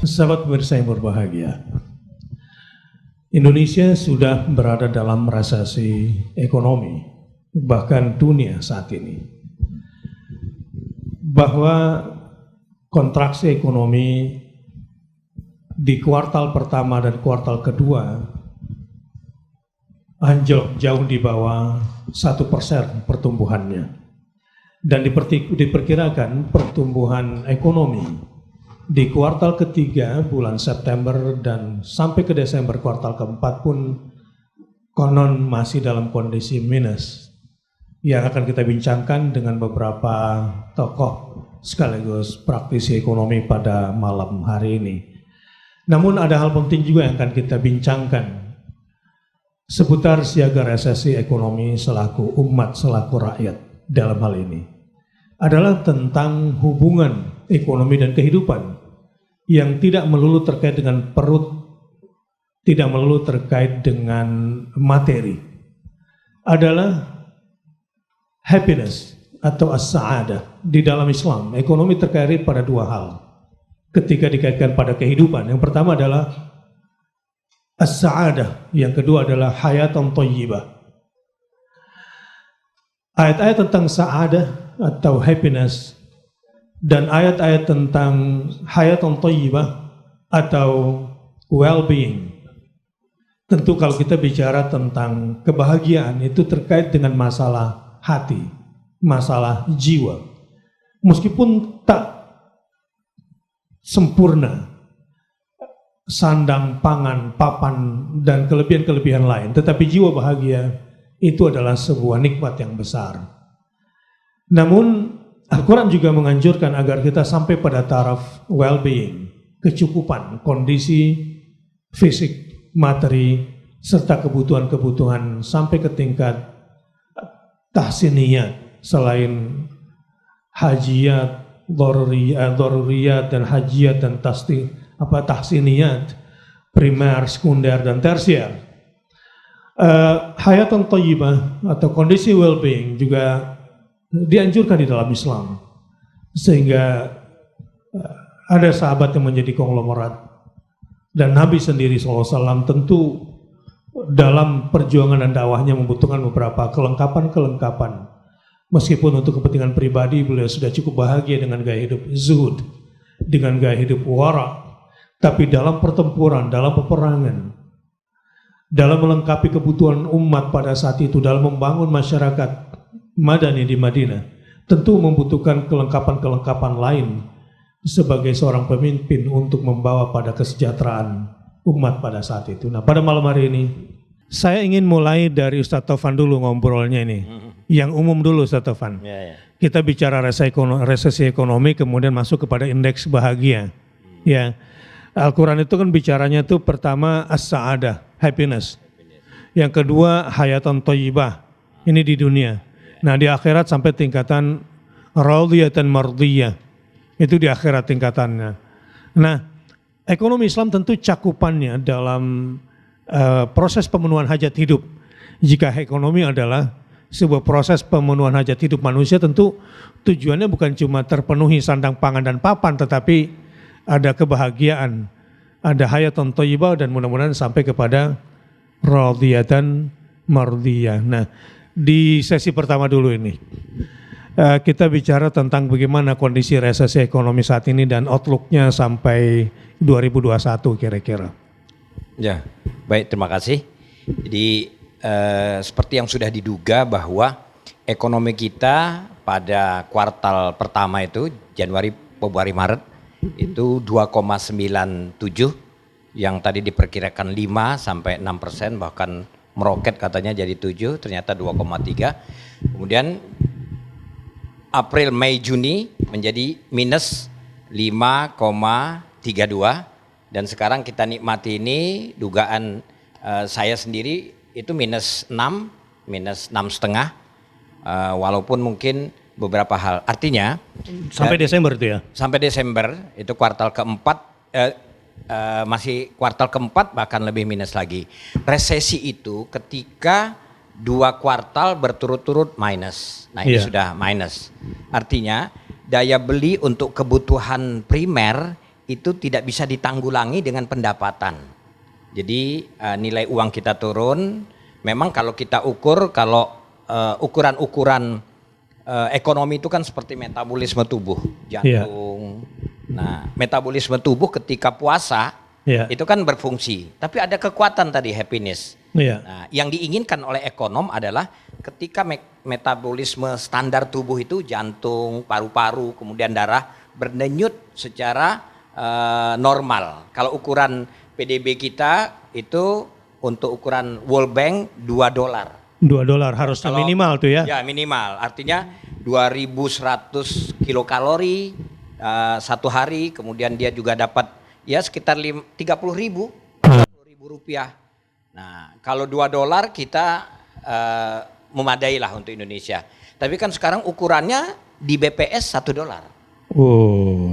Sahabat pemirsa yang berbahagia, Indonesia sudah berada dalam resesi ekonomi, bahkan dunia saat ini. Bahwa kontraksi ekonomi di kuartal pertama dan kuartal kedua anjlok jauh di bawah 1% pertumbuhannya. Dan diperkirakan pertumbuhan ekonomi di kuartal ketiga bulan September dan sampai ke Desember kuartal keempat pun konon masih dalam kondisi minus, yang akan kita bincangkan dengan beberapa tokoh sekaligus praktisi ekonomi pada malam hari ini. Namun ada hal penting juga yang akan kita bincangkan seputar siaga resesi ekonomi selaku umat, selaku rakyat dalam hal ini. Adalah tentang hubungan ekonomi dan kehidupan yang tidak melulu terkait dengan perut, tidak melulu terkait dengan materi. Adalah happiness atau as-sa'adah. Di dalam Islam, ekonomi terkait pada dua hal ketika dikaitkan pada kehidupan. Yang pertama adalah as-sa'adah, yang kedua adalah hayatan thayyibah. Ayat-ayat tentang sa'adah atau happiness dan ayat-ayat tentang hayatan thayyibah atau well-being. Tentu kalau kita bicara tentang kebahagiaan itu terkait dengan masalah hati, masalah jiwa. Meskipun tak sempurna sandang, pangan, papan, dan kelebihan-kelebihan lain, tetapi jiwa bahagia itu adalah sebuah nikmat yang besar. Namun Al-Quran juga menganjurkan agar kita sampai pada taraf well-being, kecukupan, kondisi fisik, materi, serta kebutuhan-kebutuhan sampai ke tingkat tahsiniyat, selain hajiyat, daruriyat dan hajiyat dan tahsiniyat, primer, sekunder dan tersier. Hayatan thayyibah atau kondisi well-being juga dianjurkan di dalam Islam, sehingga ada sahabat yang menjadi konglomerat dan Nabi sendiri SAW tentu dalam perjuangan dan dakwahnya membutuhkan beberapa kelengkapan. Meskipun untuk kepentingan pribadi beliau sudah cukup bahagia dengan gaya hidup zuhud, dengan gaya hidup wara, tapi dalam pertempuran, dalam peperangan, dalam melengkapi kebutuhan umat pada saat itu, dalam membangun masyarakat Madani di Madinah, tentu membutuhkan kelengkapan-kelengkapan lain sebagai seorang pemimpin untuk membawa pada kesejahteraan umat pada saat itu. Nah, pada malam hari ini saya ingin mulai dari Ustadz Taufan dulu ngobrolnya ini. Yang umum dulu Ustadz Taufan. Kita bicara resesi ekonomi, kemudian masuk kepada indeks bahagia. Ya, Al-Quran itu kan bicaranya tuh pertama as-sa'adah, happiness. Yang kedua hayatan thayyibah, ini di dunia. Nah, di akhirat sampai tingkatan radiyatan mardiyah, itu di akhirat tingkatannya. Nah, ekonomi Islam tentu cakupannya dalam proses pemenuhan hajat hidup. Jika ekonomi adalah sebuah proses pemenuhan hajat hidup manusia, tentu tujuannya bukan cuma terpenuhi sandang pangan dan papan, tetapi ada kebahagiaan, ada hayatan thayyibah, dan mudah-mudahan sampai kepada radiyatan mardiyah. Nah, di sesi pertama dulu ini kita bicara tentang bagaimana kondisi resesi ekonomi saat ini dan outlook-nya sampai 2021 kira-kira. Ya, baik, terima kasih. Jadi seperti yang sudah diduga bahwa ekonomi kita pada kuartal pertama itu Januari, Februari, Maret itu 2,97, yang tadi diperkirakan 5 sampai 6%, bahkan meroket katanya jadi 7, ternyata 2,3. Kemudian April, Mei, Juni menjadi minus 5,32, dan sekarang kita nikmati ini dugaan saya sendiri itu minus 6, minus 6,5, walaupun mungkin beberapa hal. Artinya sampai Desember itu ya? Sampai Desember itu kuartal keempat, masih kuartal keempat bahkan lebih minus lagi. Resesi itu ketika 2 kuartal berturut-turut minus. Nah, ini sudah minus. Artinya daya beli untuk kebutuhan primer itu tidak bisa ditanggulangi dengan pendapatan. Jadi nilai uang kita turun. Memang kalau kita ukur, kalau ukuran-ukuran ekonomi itu kan seperti metabolisme tubuh, jantung. Nah, metabolisme tubuh ketika puasa itu kan berfungsi. Tapi ada kekuatan tadi, happiness. Nah, yang diinginkan oleh ekonom adalah ketika metabolisme standar tubuh itu jantung, paru-paru, kemudian darah berdenyut secara normal. Kalau ukuran PDB kita itu untuk ukuran World Bank $2. $2 harusnya minimal tuh ya? Ya minimal, artinya 2.100 kilokalori satu hari, kemudian dia juga dapat ya sekitar 30.000 rupiah. Nah kalau $2 kita memadai lah untuk Indonesia. Tapi kan sekarang ukurannya di BPS $1.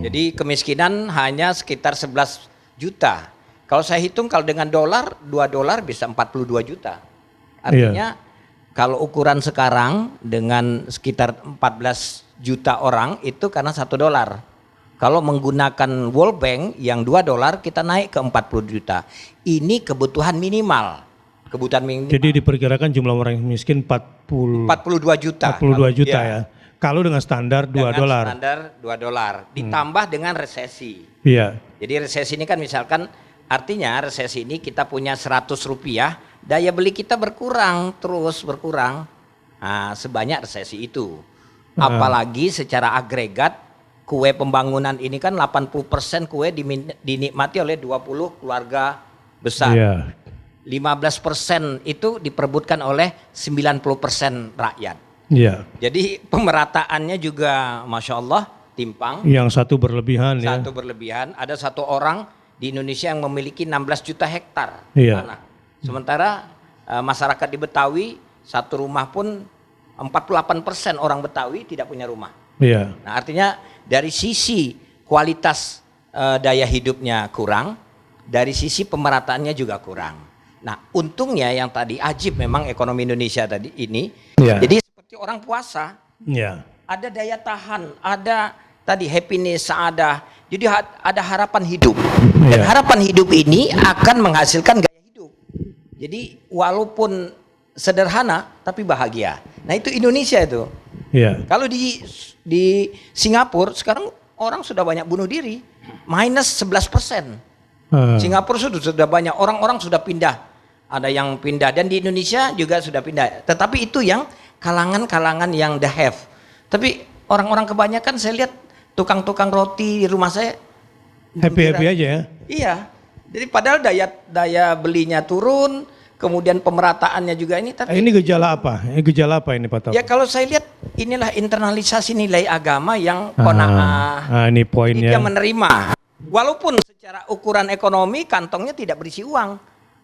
Jadi kemiskinan hanya sekitar 11 juta. Kalau saya hitung kalau dengan dolar, $2 bisa 42 juta. Artinya kalau ukuran sekarang dengan sekitar 14 juta orang itu karena $1. Kalau menggunakan World Bank yang $2 kita naik ke 40 juta. Ini kebutuhan minimal. Jadi diperkirakan jumlah orang miskin 42 juta. 42 juta ya. Kalau dengan standar $2. Dengan standar $2 ditambah dengan resesi. Iya. Jadi resesi ini kan misalkan artinya resesi ini kita punya 100 rupiah, daya beli kita berkurang, terus berkurang. Nah, sebanyak resesi itu. Apalagi secara agregat kue pembangunan ini kan 80% kue dinikmati oleh 20 keluarga besar. 15% itu diperebutkan oleh 90% rakyat. Jadi pemerataannya juga Masya Allah timpang. Yang satu berlebihan ya. Satu berlebihan, ada satu orang di Indonesia yang memiliki 16 juta hektar tanah. Sementara masyarakat di Betawi satu rumah pun 48% orang Betawi tidak punya rumah. Nah artinya dari sisi kualitas daya hidupnya kurang, dari sisi pemerataannya juga kurang. Nah untungnya yang tadi ajib memang ekonomi Indonesia tadi ini, jadi seperti orang puasa, ada daya tahan, ada tadi happiness, saadah, jadi ada harapan hidup. Dan harapan hidup ini akan menghasilkan gaya hidup. Jadi walaupun sederhana tapi bahagia. Nah itu Indonesia itu. Kalau di Singapura sekarang orang sudah banyak bunuh diri, minus 11%. Singapura sudah banyak orang-orang sudah pindah, ada yang pindah dan di Indonesia juga sudah pindah. Tetapi itu yang kalangan-kalangan yang the have. Tapi orang-orang kebanyakan saya lihat tukang-tukang roti di rumah saya happy aja ya. Iya. Jadi padahal daya belinya turun. Kemudian pemerataannya juga ini. Tapi ini gejala apa? Gejala apa ini Pak Taufan? Ya kalau saya lihat inilah internalisasi nilai agama yang qanaah. Ini poinnya. Dia menerima. Walaupun secara ukuran ekonomi kantongnya tidak berisi uang.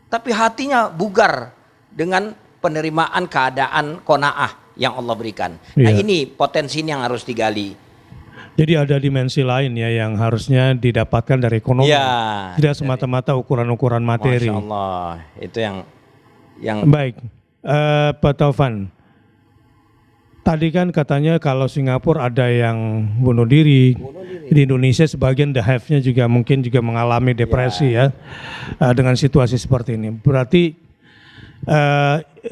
Tapi hatinya bugar dengan penerimaan keadaan qanaah yang Allah berikan. Nah ini potensi yang harus digali. Jadi ada dimensi lain ya yang harusnya didapatkan dari ekonomi. Tidak semata-mata ukuran-ukuran materi. Masya Allah. Itu yang baik, Pak Taufan. Tadi kan katanya kalau Singapura ada yang bunuh diri. Di Indonesia sebagian the have-nya juga mungkin juga mengalami depresi ya dengan situasi seperti ini. Berarti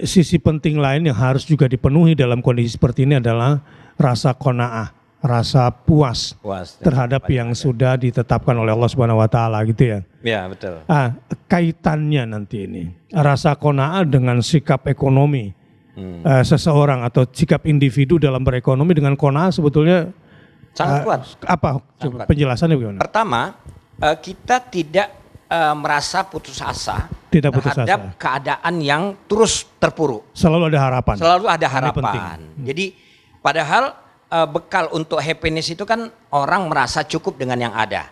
sisi penting lain yang harus juga dipenuhi dalam kondisi seperti ini adalah rasa qanaah, rasa puas terhadap yang sudah ditetapkan oleh Allah Subhanahu wa taala gitu ya. Ya, betul. Kaitannya nanti ini rasa qanaah dengan sikap ekonomi seseorang atau sikap individu dalam berekonomi dengan qanaah sebetulnya sangat kuat. Apa penjelasannya bagaimana? Pertama, kita tidak merasa putus asa terhadap keadaan yang terus terpuruk. Selalu ada harapan. Selalu ada harapan. Jadi padahal bekal untuk happiness itu kan orang merasa cukup dengan yang ada.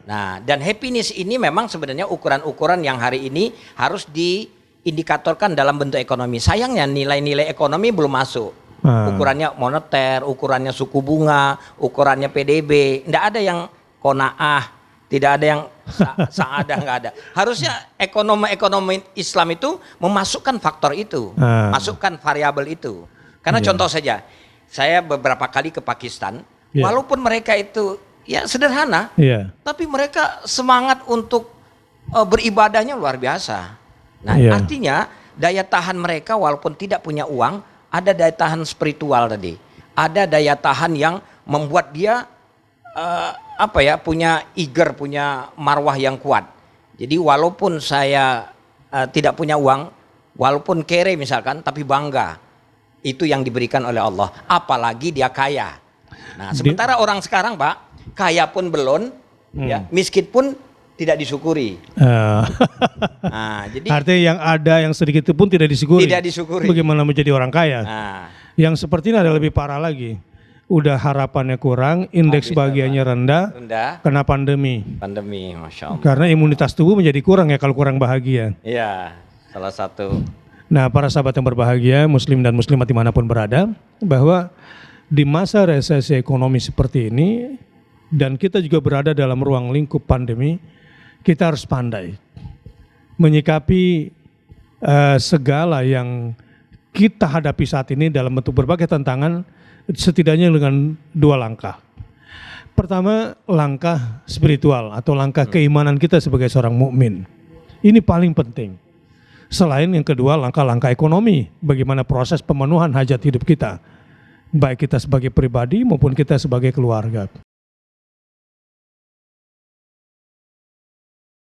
Nah, dan happiness ini memang sebenarnya ukuran-ukuran yang hari ini harus diindikatorkan dalam bentuk ekonomi. Sayangnya nilai-nilai ekonomi belum masuk. Ukurannya moneter, ukurannya suku bunga, ukurannya PDB. Tidak ada yang qanaah, tidak ada yang saadah, nggak ada. Harusnya ekonomi Islam itu memasukkan faktor itu, masukkan variabel itu. Karena contoh saja, saya beberapa kali ke Pakistan, walaupun mereka itu ya sederhana, Iya. tapi mereka semangat untuk beribadahnya luar biasa. Nah, Iya. artinya daya tahan mereka walaupun tidak punya uang, ada daya tahan spiritual tadi. Ada daya tahan yang membuat dia punya punya marwah yang kuat. Jadi walaupun saya tidak punya uang, walaupun kere misalkan, tapi bangga. Itu yang diberikan oleh Allah. Apalagi dia kaya. Nah, sementara orang sekarang, Pak, kaya pun belum, ya, miskin pun tidak disyukuri. Nah, jadi Artinya yang ada yang sedikit itu pun tidak disyukuri. tidak disyukuri. Bagaimana menjadi orang kaya? Nah, Yang seperti ini ada lebih parah lagi. Udah harapannya kurang, indeks bahagianya rendah, kena pandemi. Pandemi, Masya Allah. Karena imunitas tubuh menjadi kurang ya kalau kurang bahagia. Iya, salah satu. Nah, para sahabat yang berbahagia, muslim dan muslimat dimanapun berada, bahwa di masa resesi ekonomi seperti ini, dan kita juga berada dalam ruang lingkup pandemi, kita harus pandai menyikapi segala yang kita hadapi saat ini dalam bentuk berbagai tantangan, setidaknya dengan 2 langkah. Pertama, langkah spiritual atau langkah keimanan kita sebagai seorang mukmin. Ini paling penting. Selain yang kedua, langkah-langkah ekonomi, bagaimana proses pemenuhan hajat hidup kita, baik kita sebagai pribadi maupun kita sebagai keluarga.